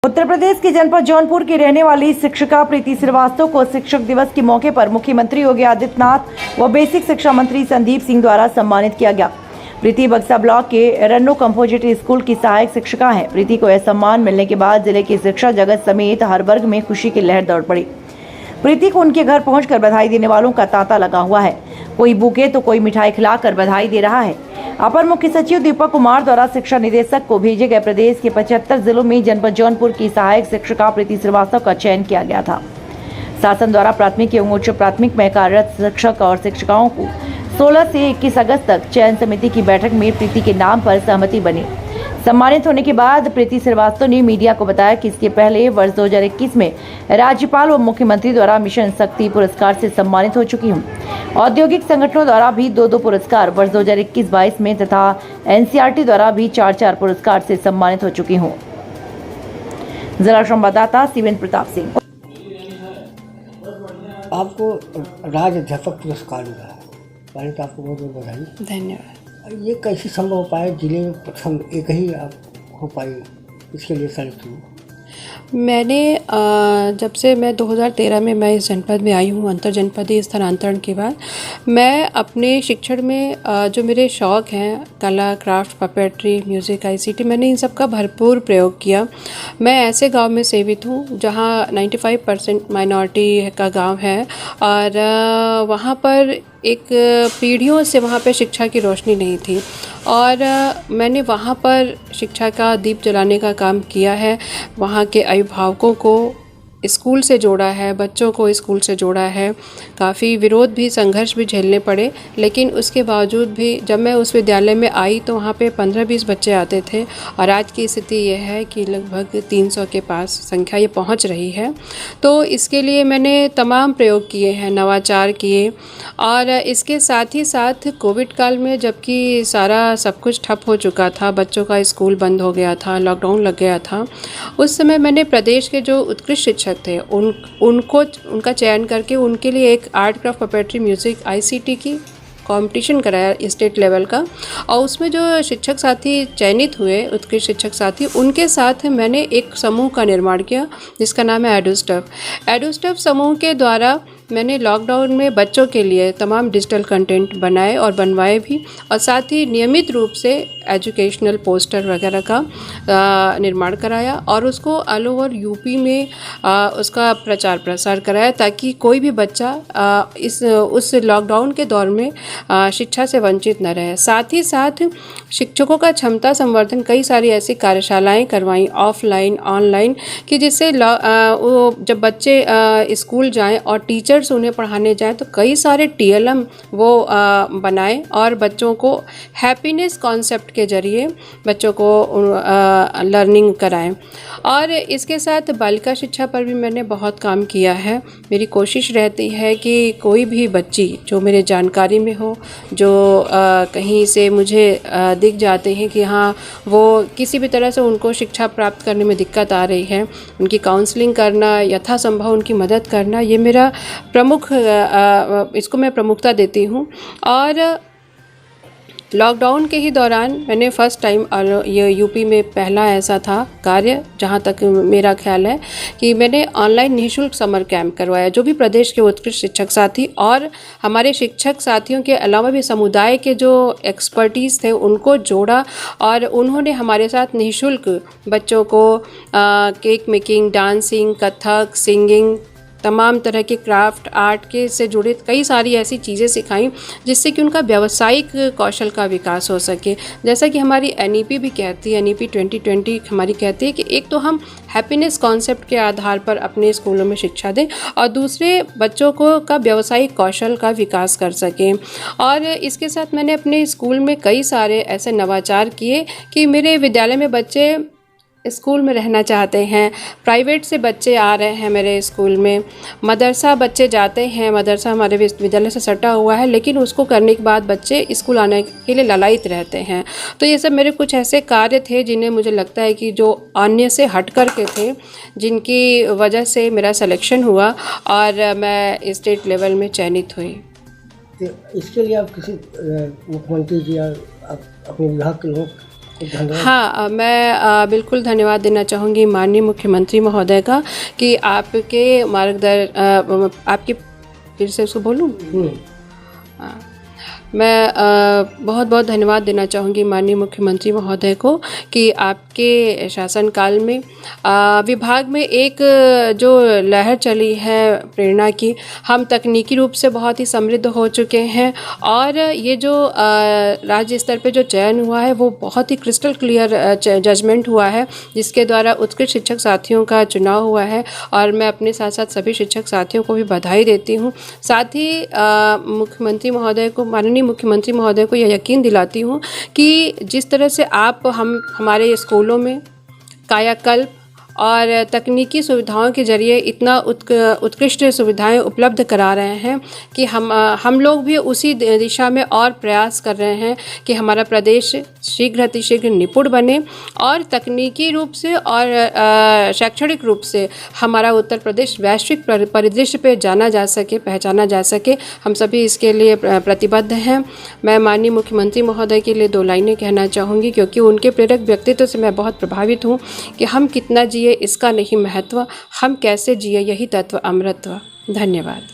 उत्तर प्रदेश के जनपद जौनपुर की रहने वाली शिक्षिका प्रीति श्रीवास्तव को शिक्षक दिवस के मौके पर मुख्यमंत्री योगी आदित्यनाथ व बेसिक शिक्षा मंत्री संदीप सिंह द्वारा सम्मानित किया गया। प्रीति बक्सा ब्लॉक के रन्नो कंपोजिट स्कूल की सहायक शिक्षिका है। प्रीति को यह सम्मान मिलने के बाद जिले की शिक्षा जगत समेत हर वर्ग में खुशी की लहर दौड़ पड़ी। प्रीति को उनके घर पहुंचकर बधाई देने वालों का तांता लगा हुआ है। कोई बुके तो कोई मिठाई खिलाकर बधाई दे रहा है। अपर मुख्य सचिव दीपक कुमार द्वारा शिक्षा निदेशक को भेजे गए प्रदेश के 75 जिलों में जनपद जौनपुर की सहायक शिक्षिका प्रीति श्रीवास्तव का चयन किया गया था। शासन द्वारा प्राथमिक एवं उच्च प्राथमिक में कार्यरत शिक्षक और शिक्षिकाओं को 16 से 21 अगस्त तक चयन समिति की बैठक में प्रीति के नाम पर सहमति बनी। सम्मानित होने के बाद प्रीति श्रीवास्तव ने मीडिया को बताया कि इसके पहले वर्ष 2021 में राज्यपाल व मुख्यमंत्री द्वारा मिशन शक्ति पुरस्कार से सम्मानित हो चुकी हूं। औद्योगिक संगठनों द्वारा भी 2-2 पुरस्कार वर्ष 2021-22 में तथा एनसीईआरटी द्वारा भी 4-4 पुरस्कार से सम्मानित हो चुकी हूँ। जिला संवाददाता शिवेंद्र प्रताप सिंह। आपको राज्य अध्यापक पुरस्कार मिला है, पहले तो आपको बहुत बहुत बधाई। धन्यवाद। ये कैसे संभव हो पाया, जिले में प्रथम एक ही आप हो पाई, इसके लिए सेलेक्ट हुई? मैंने जब से मैं 2013 में मैं इस जनपद में आई हूँ, अंतर जनपदीय स्थानांतरण के बाद मैं अपने शिक्षण में जो मेरे शौक़ हैं, कला, क्राफ्ट, पपेट्री, म्यूज़िक, आईसीटी, मैंने इन सब का भरपूर प्रयोग किया। मैं ऐसे गांव में सेवित हूँ जहाँ 95% माइनॉरिटी का गांव है और वहाँ पर एक पीढ़ियों से वहाँ पे शिक्षा की रोशनी नहीं थी और मैंने वहाँ पर शिक्षा का दीप जलाने का काम किया है। वहाँ के अभिभावकों को स्कूल से जोड़ा है, बच्चों को स्कूल से जोड़ा है। काफ़ी विरोध भी, संघर्ष भी झेलने पड़े, लेकिन उसके बावजूद भी जब मैं उस विद्यालय में आई तो वहाँ पे 15-20 बच्चे आते थे और आज की स्थिति यह है कि लगभग 300 के पास संख्या ये पहुँच रही है। तो इसके लिए मैंने तमाम प्रयोग किए हैं, नवाचार किए और इसके साथ ही साथ कोविड काल में जबकि सारा सब कुछ ठप हो चुका था, बच्चों का स्कूल बंद हो गया था, लॉकडाउन लग गया था, उस समय मैंने प्रदेश के जो उत्कृष्ट शिक्षक थे उनका चयन करके उनके लिए एक art, craft, puppetry, music, ICT की कंपटीशन कराया स्टेट लेवल का और उसमें जो शिक्षक साथी चयनित हुए, उत्कृष्ट शिक्षक साथी, उनके साथ मैंने एक समूह का निर्माण किया जिसका नाम है एडुस्टफ समूह के द्वारा मैंने लॉकडाउन में बच्चों के लिए तमाम डिजिटल कंटेंट बनाए और बनवाए भी और साथ ही नियमित रूप से एजुकेशनल पोस्टर वगैरह का निर्माण कराया और उसको ऑल ओवर यूपी में उसका प्रचार प्रसार कराया ताकि कोई भी बच्चा उस लॉकडाउन के दौर में शिक्षा से वंचित न रहे। साथ ही साथ शिक्षकों का क्षमता संवर्धन कई सारी ऐसी कार्यशालाएं करवाई ऑफलाइन, ऑनलाइन, कि जिससे जब बच्चे स्कूल जाएं और टीचर उन्हें पढ़ाने जाए तो कई सारे TLM वो बनाए और बच्चों को हैप्पीनेस कॉन्सेप्ट के जरिए बच्चों को लर्निंग कराएं। और इसके साथ बालिका शिक्षा पर भी मैंने बहुत काम किया है। मेरी कोशिश रहती है कि कोई भी बच्ची जो मेरे जानकारी में हो, जो कहीं से मुझे दिख जाते हैं कि हाँ वो किसी भी तरह से उनको शिक्षा प्राप्त करने में दिक्कत आ रही है, उनकी काउंसलिंग करना, यथासंभव उनकी मदद करना, ये मेरा इसको मैं प्रमुखता देती हूँ। और लॉकडाउन के ही दौरान मैंने फर्स्ट टाइम ये यूपी में पहला ऐसा था कार्य, जहाँ तक मेरा ख्याल है कि मैंने ऑनलाइन निःशुल्क समर कैंप करवाया। जो भी प्रदेश के उत्कृष्ट शिक्षक साथी और हमारे शिक्षक साथियों के अलावा भी समुदाय के जो एक्सपर्टीज़ थे उनको जोड़ा और उन्होंने हमारे साथ निःशुल्क बच्चों को cake making, dancing, Kathak, singing, तमाम तरह के क्राफ्ट, आर्ट के से जुड़े कई सारी ऐसी चीज़ें सिखाई जिससे कि उनका व्यावसायिक कौशल का विकास हो सके। जैसा कि हमारी NEP भी कहती है, NEP 2020 हमारी कहती है कि एक तो हम हैप्पीनेस कॉन्सेप्ट के आधार पर अपने स्कूलों में शिक्षा दें और दूसरे बच्चों को का व्यावसायिक कौशल का विकास कर सकें। और इसके साथ मैंने अपने स्कूल में कई सारे ऐसे नवाचार किए कि मेरे विद्यालय में बच्चे स्कूल में रहना चाहते हैं। प्राइवेट से बच्चे आ रहे हैं मेरे स्कूल में, मदरसा बच्चे जाते हैं, मदरसा हमारे विद्यालय से सटा हुआ है, लेकिन उसको करने के बाद बच्चे स्कूल आने के लिए ललायित रहते हैं। तो ये सब मेरे कुछ ऐसे कार्य थे जिन्हें मुझे लगता है कि जो अन्य से हट कर के थे, जिनकी वजह से मेरा सिलेक्शन हुआ और मैं स्टेट लेवल में चयनित हुई। इसके लिए आप किसी मुख्यमंत्री जी या अपने विभाग के लोग धन्यवाद। हाँ, मैं बिल्कुल धन्यवाद देना चाहूँगी माननीय मुख्यमंत्री महोदय का कि आपके आपकी फिर से उसको बोलूँ। मैं बहुत बहुत धन्यवाद देना चाहूँगी माननीय मुख्यमंत्री महोदय को कि आपके शासनकाल में विभाग में एक जो लहर चली है प्रेरणा की, हम तकनीकी रूप से बहुत ही समृद्ध हो चुके हैं और ये जो राज्य स्तर पे जो चयन हुआ है वो बहुत ही क्रिस्टल क्लियर जजमेंट हुआ है, जिसके द्वारा उत्कृष्ट शिक्षक साथियों का चुनाव हुआ है और मैं अपने साथ साथ सभी शिक्षक साथियों को भी बधाई देती हूँ। साथ ही मुख्यमंत्री महोदय को, माननीय मुख्यमंत्री महोदय को यह यकीन दिलाती हूँ कि जिस तरह से आप हमारे स्कूलों में कायाकल्प और तकनीकी सुविधाओं के जरिए इतना उत्कृष्ट सुविधाएं उपलब्ध करा रहे हैं कि हम लोग भी उसी दिशा में और प्रयास कर रहे हैं कि हमारा प्रदेश शीघ्र अतिशीघ्र निपुण बने और तकनीकी रूप से और शैक्षणिक रूप से हमारा उत्तर प्रदेश वैश्विक परिदृश्य पे जाना जा सके, पहचाना जा सके। हम सभी इसके लिए प्रतिबद्ध हैं। मैं माननीय मुख्यमंत्री महोदय के लिए 2 लाइनें कहना चाहूँगी क्योंकि उनके प्रेरक व्यक्तित्व से मैं बहुत प्रभावित हूँ कि हम कितना जिए इसका नहीं महत्व, हम कैसे जिए यही तत्व अमृतत्व। धन्यवाद।